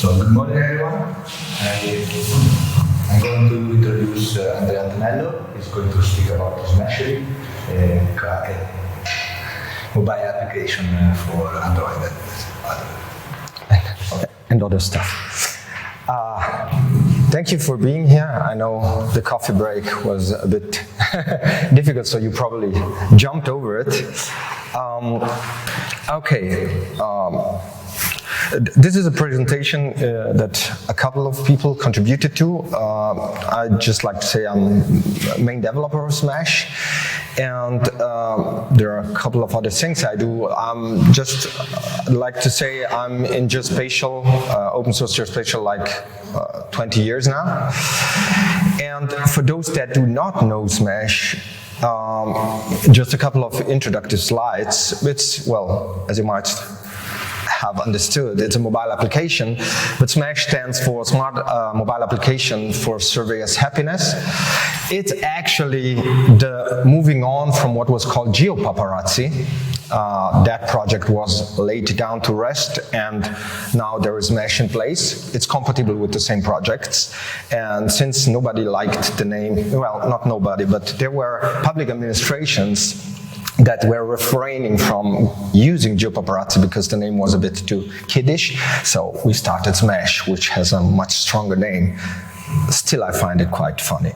So good morning everyone. I'm going to introduce Andrea Antonello. He's going to speak about Smashly, a mobile application for Android and other stuff. Thank you for being here. I know the coffee break was a bit difficult, so you probably jumped over it. This is a presentation that a couple of people contributed to. I'd just like to say I'm a main developer of Smash, and there are a couple of other things I do. I'd like to say I'm in geospatial, open source geospatial, like 20 years now. And for those that do not know Smash, just a couple of introductory slides, which, well, as you might have understood, it's a mobile application, but SMASH stands for Smart Mobile Application for Surveyors Happiness. It's actually the moving on from what was called geopaparazzi. That project was laid down to rest, and now there is SMASH in place. It's compatible with the same projects, and since nobody liked the name, well, not nobody, but there were public administrations that were refraining from using geopaparazzi because the name was a bit too kiddish. So we started Smash, which has a much stronger name. Still, I find it quite funny.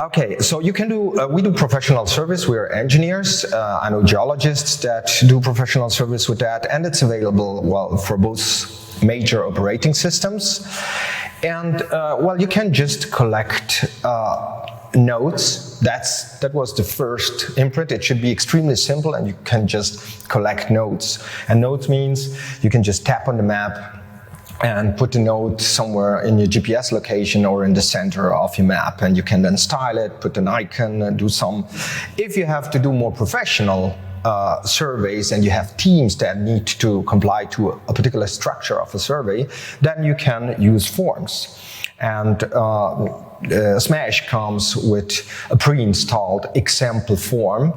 Okay, so you can do, we do professional service. We're engineers. I know geologists that do professional service with that, and it's available, well, for both major operating systems. And, well, you can just collect nodes. That was the first imprint. It should be extremely simple, and you can just collect nodes. And nodes means you can just tap on the map and put the node somewhere in your GPS location or in the center of your map, and you can then style it, put an icon, and do some. If you have to do more professional surveys and you have teams that need to comply to a particular structure of a survey, then you can use forms. And Smash comes with a pre-installed example form,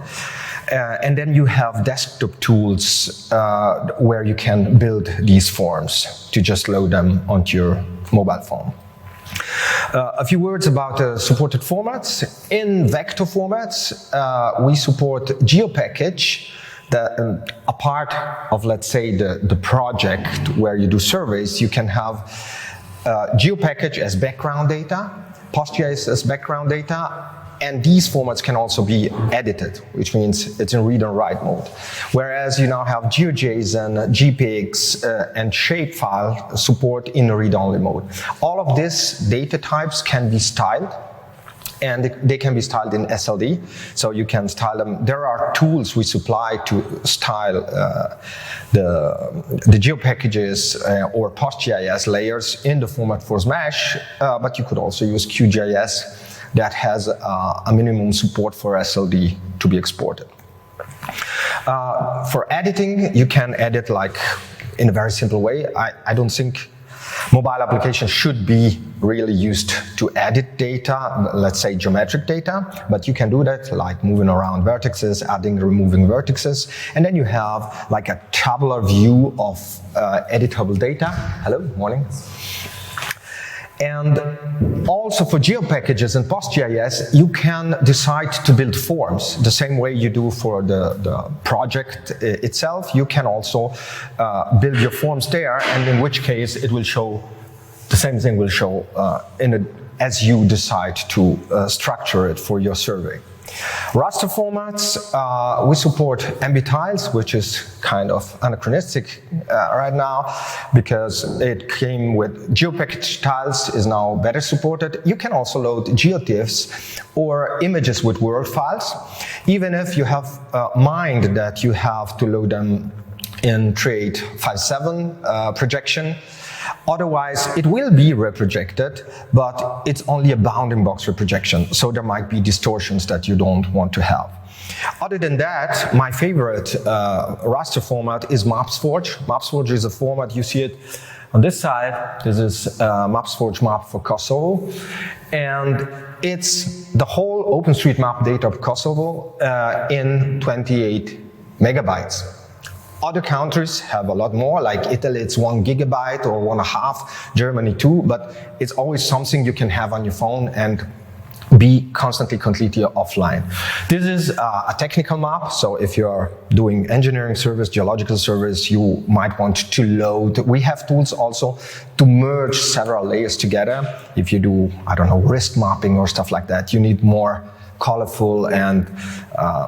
and then you have desktop tools where you can build these forms to just load them onto your mobile phone. A few words about the supported formats. In vector formats, we support geopackage. A part of, let's say, the project where you do surveys, you can have geopackage as background data, postgis as background data, and these formats can also be edited, which means it's in read and write mode. Whereas you now have GeoJason, JPEGs, and shapefile support in read-only mode. All of these data types can be styled, and they can be styled in SLD, so you can style them. There are tools we supply to style the geopackages or postgis layers in the format for Smash, but you could also use QGIS that has a minimum support for SLD to be exported. For editing, you can edit like in a very simple way. I don't think mobile applications should be really used to edit data, let's say geometric data, but you can do that like moving around vertices, adding, removing vertices, and then you have like a tabular view of editable data. Hello, morning. And also for geopackages and postgis, you can decide to build forms the same way you do for the project itself. You can also build your forms there, and in which case it will show, the same thing will show as you decide to structure it for your survey. Raster formats, we support MB tiles, which is kind of anachronistic right now because it came with geopackage tiles, is now better supported. You can also load geotiffs or images with Word files, even if you have mind that you have to load them in Trade 5.7 projection. Otherwise, it will be reprojected, but it's only a bounding box reprojection, so there might be distortions that you don't want to have. Other than that, my favorite raster format is MapsForge. MapsForge is a format, you see it on this side. This is MapsForge map for Kosovo, and it's the whole OpenStreetMap data of Kosovo in 28 megabytes. Other countries have a lot more, like Italy, it's 1 gigabyte or 1.5, Germany 2, but it's always something you can have on your phone and be constantly completely offline. This is a technical map, so if you're doing engineering service, geological service, you might want to load. We have tools also to merge several layers together. If you do, I don't know, risk mapping or stuff like that, you need more colorful and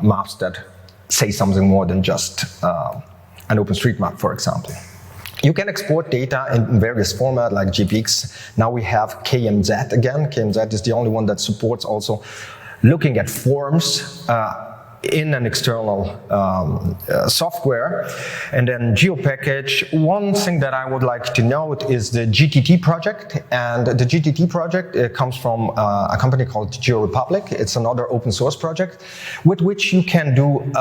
maps that say something more than just an OpenStreetMap, for example. You can export data in various formats like GPX. Now we have KMZ again. KMZ is the only one that supports also looking at forms in an external software. And then geopackage. One thing that I would like to note is the GTT project. And the GTT project comes from a company called GeoRepublic. It's another open source project with which you can do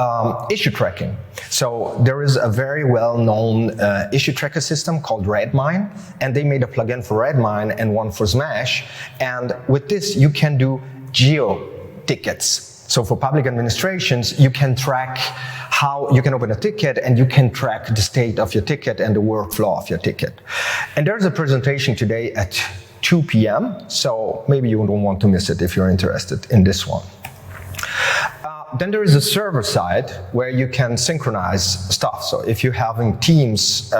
issue tracking. So there is a very well-known issue tracker system called Redmine, and they made a plugin for Redmine and one for Smash. And with this, you can do geo tickets. So for public administrations, you can track how you can open a ticket and you can track the state of your ticket and the workflow of your ticket. And there's a presentation today at 2 p.m. So maybe you don't want to miss it if you're interested in this one. Then there is a server side where you can synchronize stuff. So if you're having teams,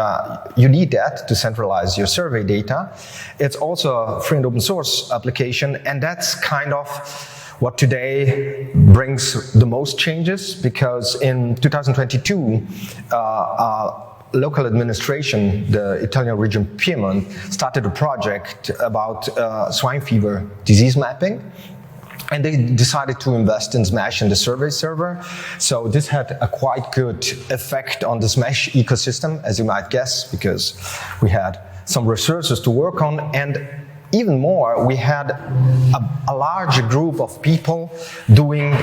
you need that to centralize your survey data. It's also a free and open source application, and that's kind of what today brings the most changes, because in 2022, local administration, the Italian region Piedmont, started a project about swine fever disease mapping. And they decided to invest in Smash and the survey server. So this had a quite good effect on the Smash ecosystem, as you might guess, because we had some resources to work on. And even more, we had a larger group of people doing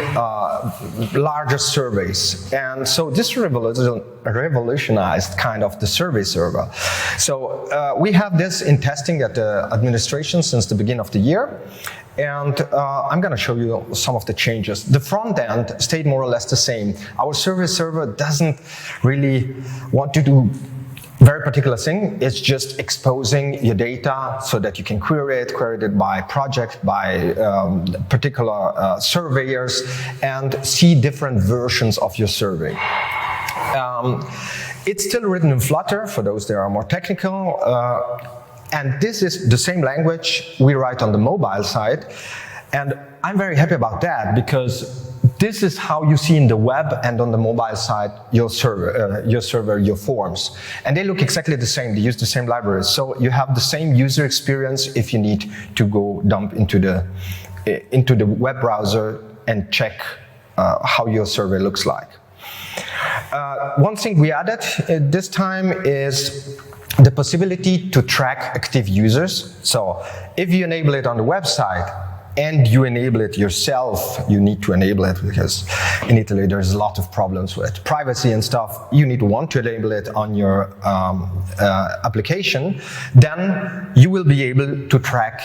larger surveys. And so this revolutionized kind of the survey server. So we have this in testing at the administration since the beginning of the year. And I'm going to show you some of the changes. The front end stayed more or less the same. Our survey server doesn't really want to do very particular thing. It's just exposing your data so that you can query it by project, by particular surveyors, and see different versions of your survey. It's still written in Flutter for those that are more technical. And this is the same language we write on the mobile side. And I'm very happy about that, because this is how you see in the web and on the mobile side your server, your forms. And they look exactly the same. They use the same libraries. So you have the same user experience if you need to go dump into the web browser and check how your survey looks like. One thing we added this time is the possibility to track active users. So if you enable it on the website and you enable it yourself, you need to enable it because in Italy there's a lot of problems with privacy and stuff. You need to want to enable it on your application. Then you will be able to track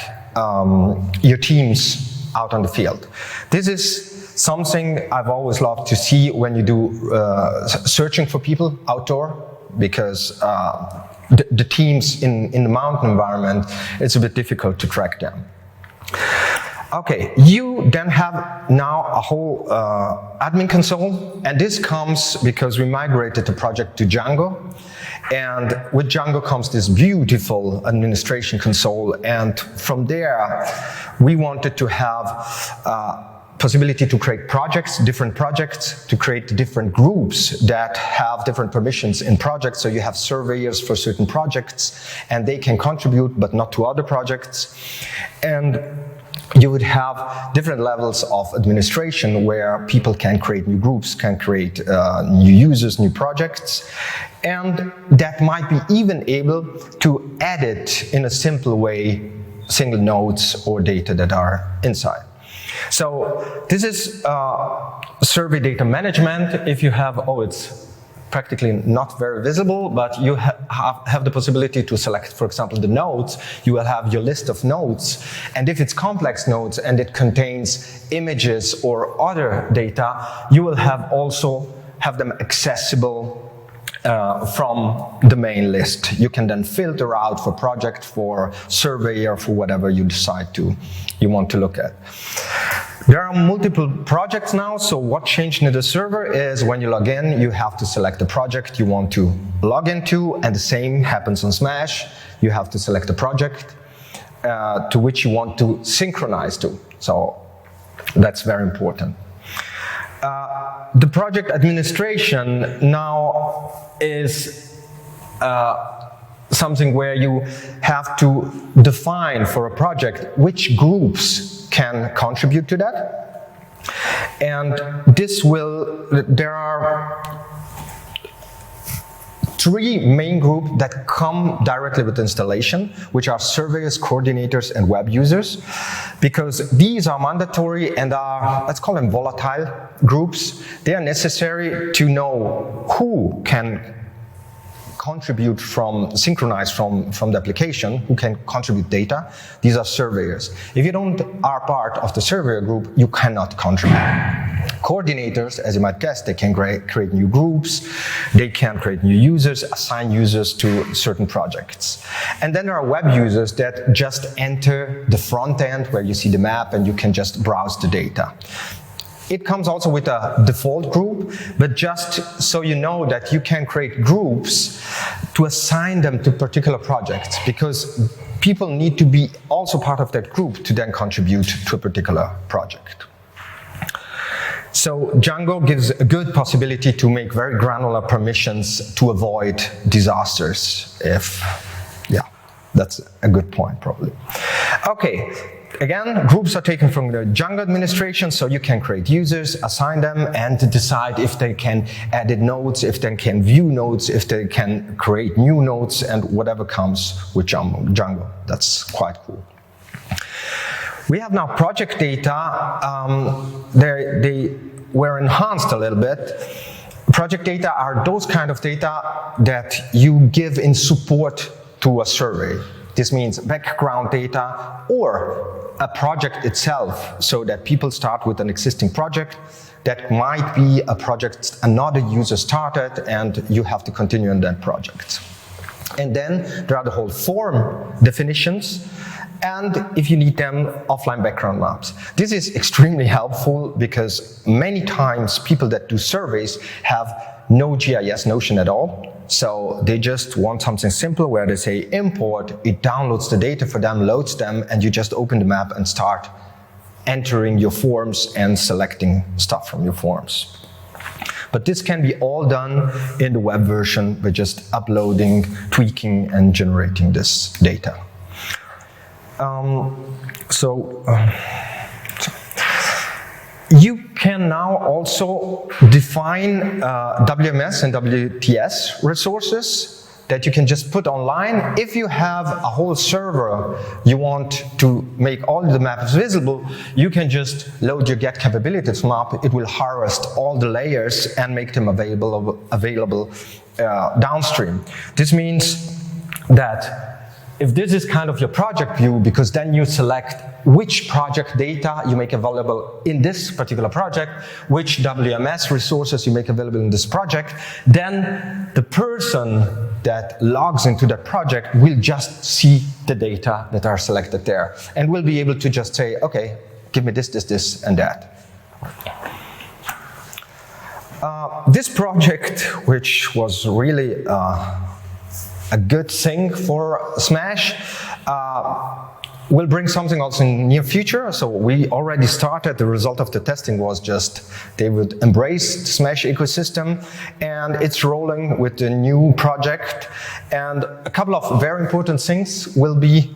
your teams out on the field. This is something I've always loved to see when you do searching for people outdoor, because the teams in the mountain environment, it's a bit difficult to track them. Okay, you then have now a whole admin console, and this comes because we migrated the project to Django, and with Django comes this beautiful administration console, and from there we wanted to have possibility to create projects, different projects, to create different groups that have different permissions in projects. So you have surveyors for certain projects, and they can contribute, but not to other projects. And you would have different levels of administration where people can create new groups, can create new users, new projects, and that might be even able to edit in a simple way single nodes or data that are inside. So this is survey data management. If you have, it's practically not very visible, but you have the possibility to select, for example, the nodes. You will have your list of nodes, and if it's complex nodes and it contains images or other data, you will also have them accessible from the main list. You can then filter out for project, for survey, or for whatever you decide you want to look at. There are multiple projects now, so what changed in the server is when you log in, you have to select the project you want to log into, and the same happens on Smash. You have to select the project to which you want to synchronize to. So that's very important. The project administration now is something where you have to define for a project which groups can contribute to that. And there are 3 main groups that come directly with installation, which are surveyors, coordinators, and web users, because these are mandatory and are, let's call them volatile groups. They are necessary to know who can contribute synchronize from the application, who can contribute data. These are surveyors. If you are part of the surveyor group, you cannot contribute. Coordinators, as you might guess, they can create new groups, they can create new users, assign users to certain projects. And then there are web users that just enter the front end where you see the map and you can just browse the data. It comes also with a default group, but just so you know that you can create groups to assign them to particular projects, because people need to be also part of that group to then contribute to a particular project. So Django gives a good possibility to make very granular permissions to avoid disasters. That's a good point probably. Okay. Again, groups are taken from the Django administration, so you can create users, assign them, and decide if they can edit nodes, if they can view nodes, if they can create new nodes, and whatever comes with Django. That's quite cool. We have now project data. They were enhanced a little bit. Project data are those kind of data that you give in support to a survey. This means background data or a project itself, so that people start with an existing project that might be a project another user started and you have to continue in that project. And then there are the whole form definitions, and if you need them, offline background maps. This is extremely helpful because many times people that do surveys have no GIS notion at all. So they just want something simple where they say import, it downloads the data for them, loads them, and you just open the map and start entering your forms and selecting stuff from your forms. But this can be all done in the web version by just uploading, tweaking, and generating this data. You can now also define WMS and WTS resources that you can just put online. If you have a whole server, you want to make all the maps visible, you can just load your get capabilities map. It will harvest all the layers and make them available downstream. This means that if this is kind of your project view, because then you select which project data you make available in this particular project, which WMS resources you make available in this project, then the person that logs into that project will just see the data that are selected there and will be able to just say, okay, give me this, this, this, and that. This project, which was really a good thing for Smash, will bring something also in the near future. So we already started. The result of the testing was just they would embrace the Smash ecosystem, and it's rolling with the new project. And a couple of very important things will be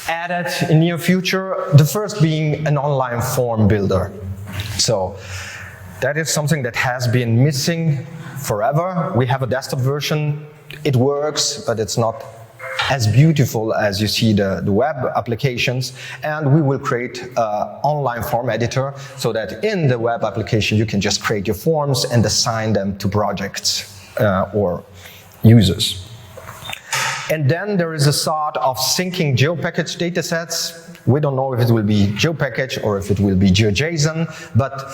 added in near future. The first being an online form builder. So that is something that has been missing forever. We have a desktop version. It works, but it's not as beautiful as you see the web applications, and we will create an online form editor so that in the web application you can just create your forms and assign them to projects or users. And then there is a thought of syncing geopackage datasets. We don't know if it will be geopackage or if it will be GeoJason, but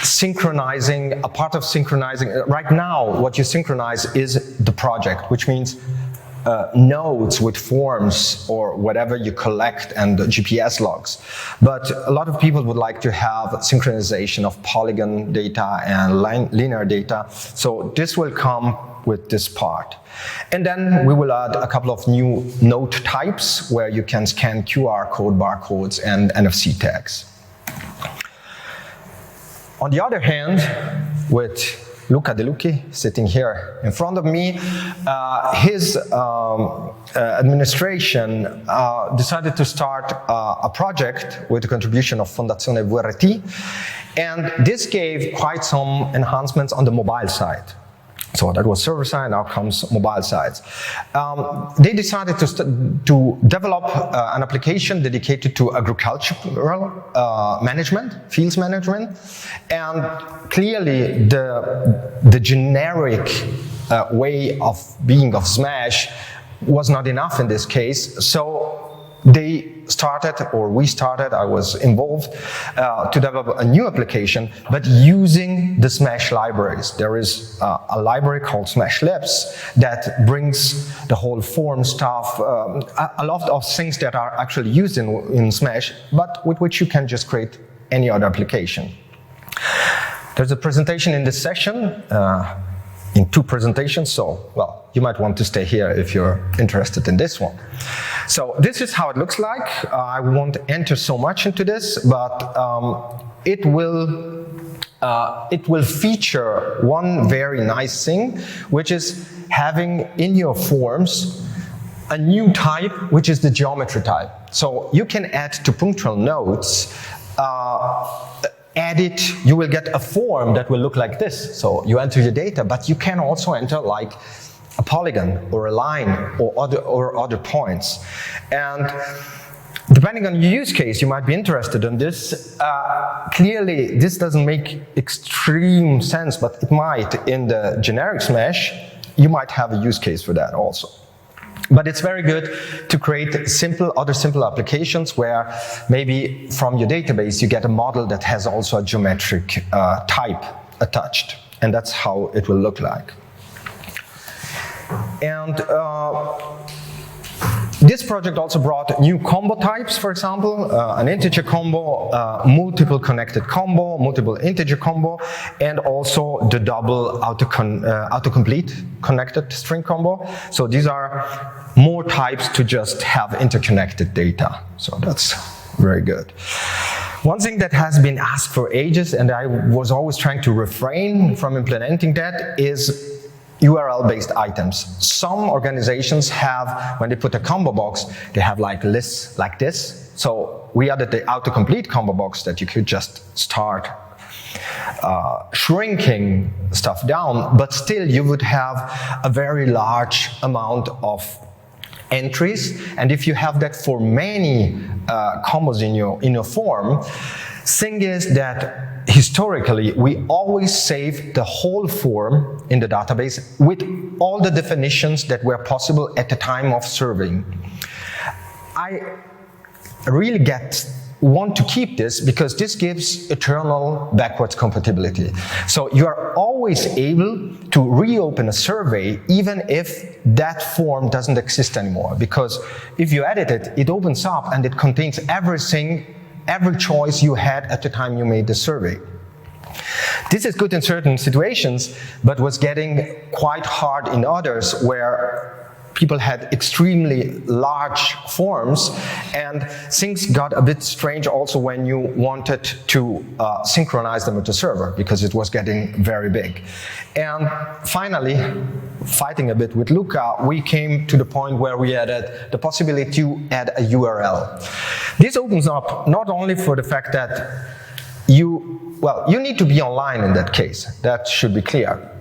synchronizing, a part of synchronizing. Right now, what you synchronize is the project, which means nodes with forms or whatever you collect and GPS logs. But a lot of people would like to have synchronization of polygon data and linear data. So this will come with this part. And then we will add a couple of new node types where you can scan QR code, barcodes, and NFC tags. On the other hand, with Luca De Lucchi sitting here in front of me, his administration decided to start a project with the contribution of Fondazione VRT, and this gave quite some enhancements on the mobile side. So that was server side, now comes mobile sides. They decided to develop an application dedicated to agricultural management, fields management, and clearly the generic way of being of Smash was not enough in this case, so they started, or we started, I was involved, to develop a new application, but using the Smash libraries. There is a library called Smash Labs that brings the whole form stuff, a lot of things that are actually used in Smash, but with which you can just create any other application. There's a presentation in this session, in two presentations, so, well, you might want to stay here if you're interested in this one. So this is how it looks like. I won't enter so much into this, but it will feature one very nice thing, which is having in your forms a new type, which is the geometry type. So you can add to punctual nodes, add it, you will get a form that will look like this. So you enter your data, but you can also enter like a polygon or a line or other points. And depending on your use case, you might be interested in this. Clearly, this doesn't make extreme sense, but it might in the generic Smash. You might have a use case for that also. But it's very good to create other simple applications where maybe from your database you get a model that has also a geometric type attached. And that's how it will look like. And this project also brought new combo types, for example, an integer combo, multiple connected combo, multiple integer combo, and also the double autocomplete connected string combo. So these are more types to just have interconnected data. So that's very good. One thing that has been asked for ages, and I was always trying to refrain from implementing that, is URL-based items. Some organizations have, when they put a combo box, they have like lists like this. So we added the autocomplete combo box that you could just start shrinking stuff down, but still you would have a very large amount of entries. And if you have that for many combos in your form, thing is that historically, we always save the whole form in the database with all the definitions that were possible at the time of serving. I really want to keep this because this gives eternal backwards compatibility. So you are always able to reopen a survey even if that form doesn't exist anymore. Because if you edit it, it opens up and it contains everything, every choice you had at the time you made the survey. This is good in certain situations, but was getting quite hard in others where people had extremely large forms, and things got a bit strange also when you wanted to synchronize them with the server, because it was getting very big. And finally, fighting a bit with Luca, we came to the point where we added the possibility to add a URL. This opens up not only for the fact that you need to be online in that case, that should be clear.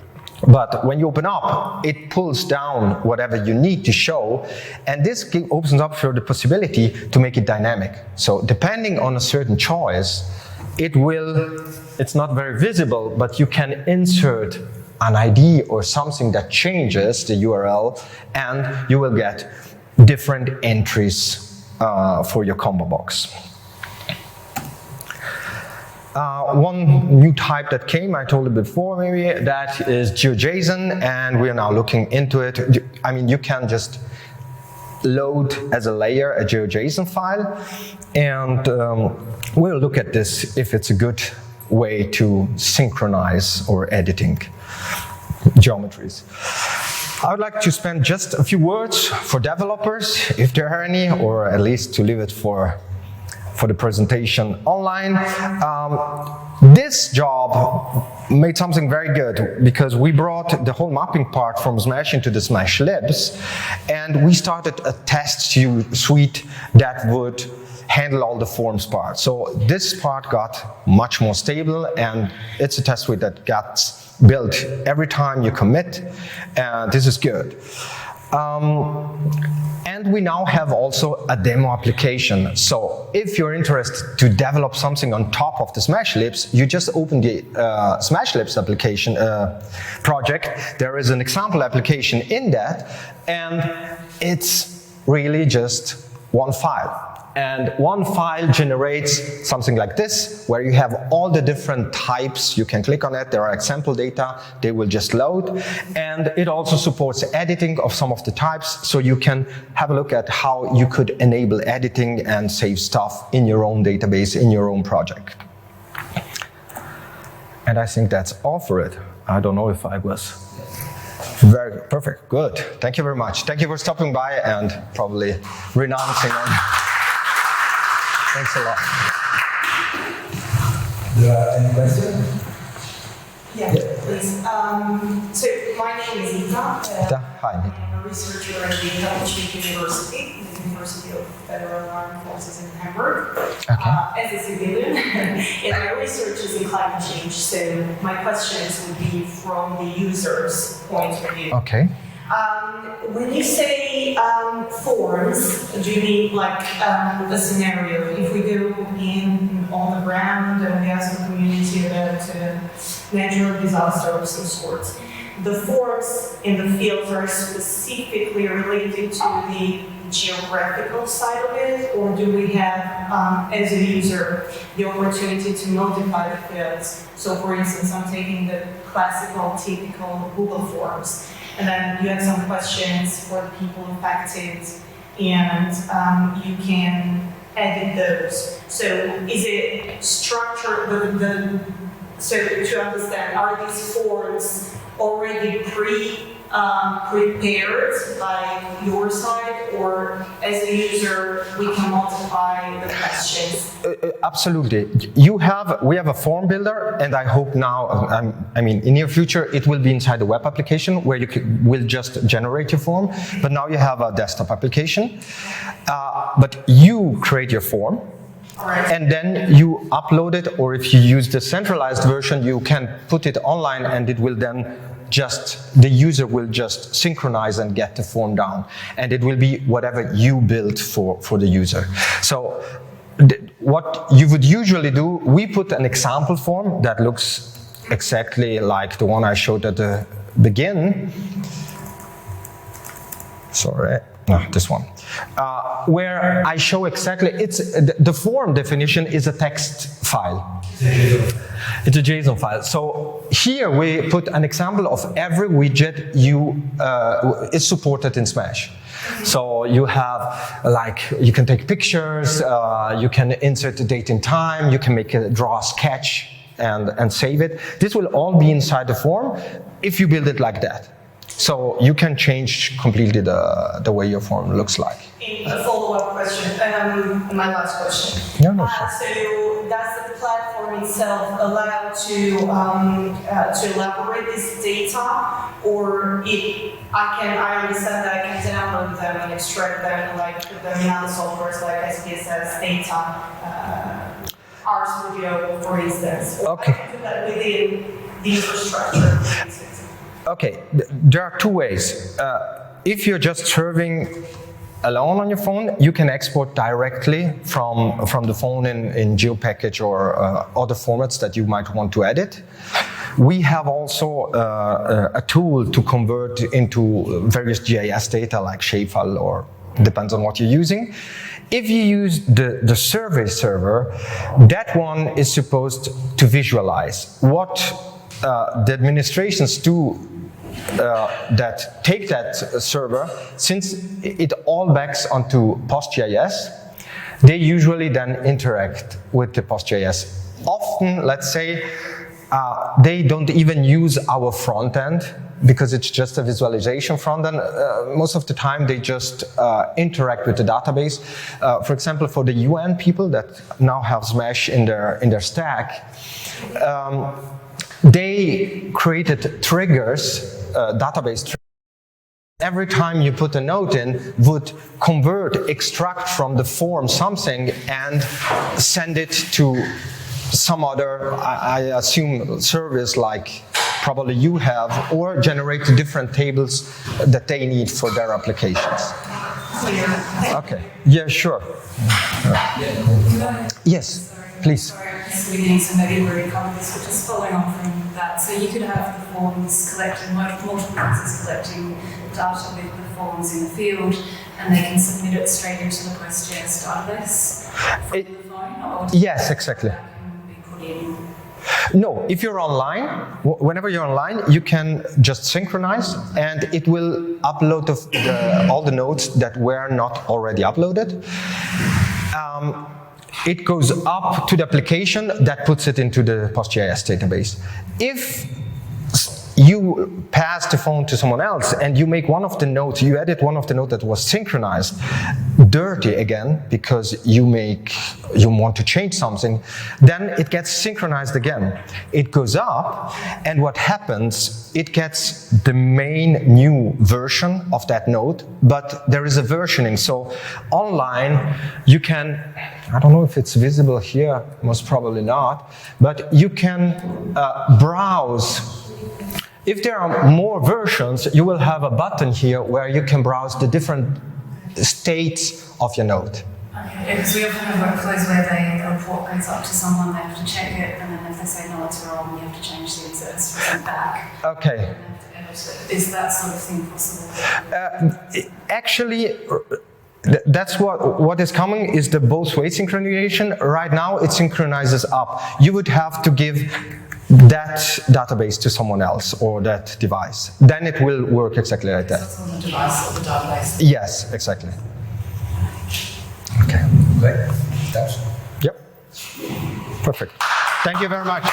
But when you open up, it pulls down whatever you need to show, and this opens up for the possibility to make it dynamic. So depending on a certain choice, it's not very visible, but you can insert an ID or something that changes the URL, and you will get different entries for your combo box. One new type that came, I told you before maybe, that is GeoJason, and we are now looking into it. I mean, you can just load as a layer a GeoJason file, and we'll look at this if it's a good way to synchronize or editing geometries. I would like to spend just a few words for developers, if there are any, or at least to leave it for the presentation online. This job made something very good because we brought the whole mapping part from Smash into the Smash Labs, and we started a test suite that would handle all the forms part. So this part got much more stable, and it's a test suite that gets built every time you commit, and this is good. And we now have also a demo application. So if you're interested to develop something on top of the Smash Labs, you just open the Smash Labs application project. There is an example application in that, and it's really just one file. And one file generates something like this, where you have all the different types. You can click on it. There are example data. They will just load. And it also supports editing of some of the types, so you can have a look at how you could enable editing and save stuff in your own database, in your own project. And I think that's all for it. I don't know if I was very perfect. Good. Thank you very much. Thank you for stopping by and probably renouncing on. Thanks a lot. Any questions? Yeah, please. So my name is Ita. Hi. I'm a researcher at the Catholic University, the University of Federal Armed Forces in Hamburg. Okay. As a civilian, and my research is in climate change. So my questions would be from the user's point of view. Okay. When you say forms, do you mean like a scenario? If we go in on the ground and we ask the community about natural disaster of some sort, the forms in the fields are specifically related to the geographical side of it, or do we have, as a user, the opportunity to modify the fields? So for instance, I'm taking the classical, typical Google Forms, and then you have some questions for the people affected, and you can edit those. So is it structured, so to understand, are these forms already prepared by your side, or as a user we can modify the questions? Absolutely. We have a form builder, and I hope now, I mean, in near future, it will be inside the web application where you will just generate your form. But now you have a desktop application, but you create your form. Right. And then you upload it, or if you use the centralized version, you can put it online, and it will then the user will just synchronize and get the form down. And it will be whatever you built for the user. So what you would usually do, we put an example form that looks exactly like the one I showed at the beginning. Sorry, no, this one. Where I show exactly, the form definition is a text file. It's a JSON file. So here we put an example of every widget is supported in Smash. So you have, like, you can take pictures, you can insert the date and time, you can draw a sketch and save it. This will all be inside the form if you build it like that. So you can change completely the way your form looks like. A follow-up question, my last question. Yeah, no, sure. So does the platform itself allow to elaborate this data, or I understand that I can download them and extract them, like put them in other softwares like SPSS, data, RStudio, for instance. Or Okay. I can do that within the infrastructure. Okay, there are two ways. If you're just serving alone on your phone, you can export directly from the phone in geopackage or other formats that you might want to edit. We have also a tool to convert into various GIS data like shapefile, or depends on what you're using. If you use the survey server, that one is supposed to visualize what the administrations do that take that server. Since it all backs onto postgis, they usually then interact with the postgis. Often, let's say, they don't even use our front end because it's just a visualization front end. Most of the time they just interact with the database. For example, for the UN people that now have Smash in their stack, they created triggers, database triggers. Every time you put a note in, would convert, extract from the form something and send it to some other, I assume, service like probably you have, or generate different tables that they need for their applications. Okay, yeah, sure. Yes, please. Beginning, so maybe we already covered this, but just following on from that. So you could have the forms collecting, multiple users collecting data with the forms in the field, and they can submit it straight into the PostGIS database from the phone? Or yes, exactly. That can be put in? No, if you're online, whenever you're online, you can just synchronize and it will upload all the nodes that were not already uploaded. It goes up to the application that puts it into the PostGIS database. If you pass the phone to someone else and you make one of the nodes, you edit one of the nodes that was synchronized dirty again because you want to change something, then it gets synchronized again. It goes up, and what happens, it gets the main new version of that node, but there is a versioning. So online, you can, I don't know if it's visible here, most probably not, but you can browse. If there are more versions, you will have a button here where you can browse the different states of your node. Okay, because we often have workflows where the report goes up to someone, they have to check it, and then if they say no, it's wrong, you have to change the inserts to send back. Okay. Is that sort of thing possible? Actually, that's what is coming is the both way synchronization. Right now, it synchronizes up. You would have to give that database to someone else or that device. Then it will work exactly like that. That's on the device or the database? Yes, exactly. Okay. Great. Thanks. Yep. Perfect. Thank you very much.